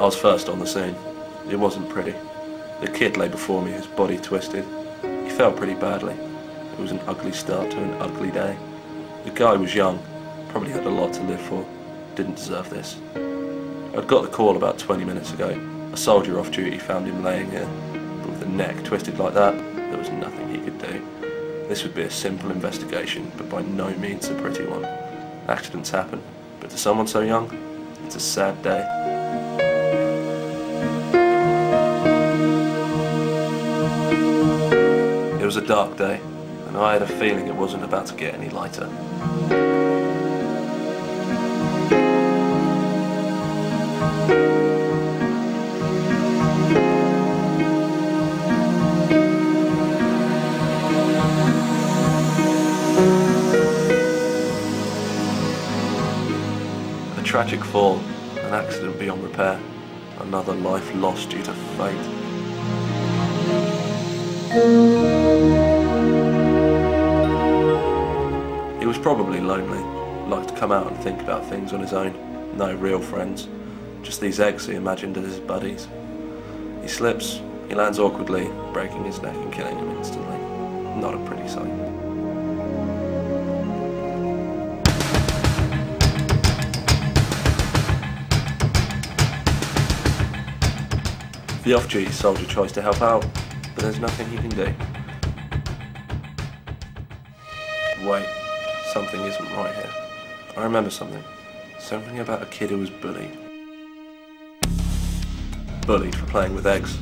was first on the scene. It wasn't pretty. The kid lay before me, his body twisted. He fell pretty badly. It was an ugly start to an ugly day. The guy was young, probably had a lot to live for, didn't deserve this. I'd got the call about 20 minutes ago. A soldier off duty found him laying here, but with the neck twisted like that, there was nothing he could do. This would be a simple investigation, but by no means a pretty one. Accidents happen, but to someone so young, it's a sad day. It was a dark day, and I had a feeling it wasn't about to get any lighter. A tragic fall, an accident beyond repair, another life lost due to fate. He was probably lonely, liked to come out and think about things on his own. No real friends, just these eggs he imagined as his buddies. He slips, he lands awkwardly, breaking his neck and killing him instantly. Not a pretty sight. The off-duty soldier tries to help out, but there's nothing he can do. Wait, something isn't right here. I remember something. Something about a kid who was bullied. Bullied for playing with eggs.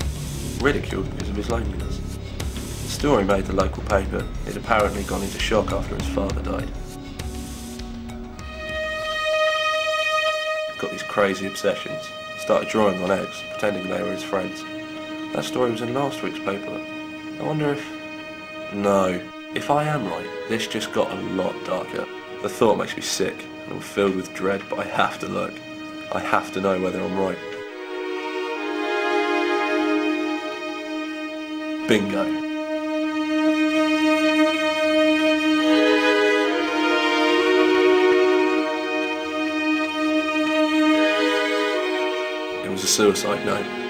Ridiculed because of his loneliness. The story made the local paper. He'd apparently gone into shock after his father died. Got these crazy obsessions. Started drawing on eggs, pretending they were his friends. That story was in last week's paper. I wonder if... No. If I am right, this just got a lot darker. The thought makes me sick, and I'm filled with dread, but I have to look. I have to know whether I'm right. Bingo. It was a suicide note.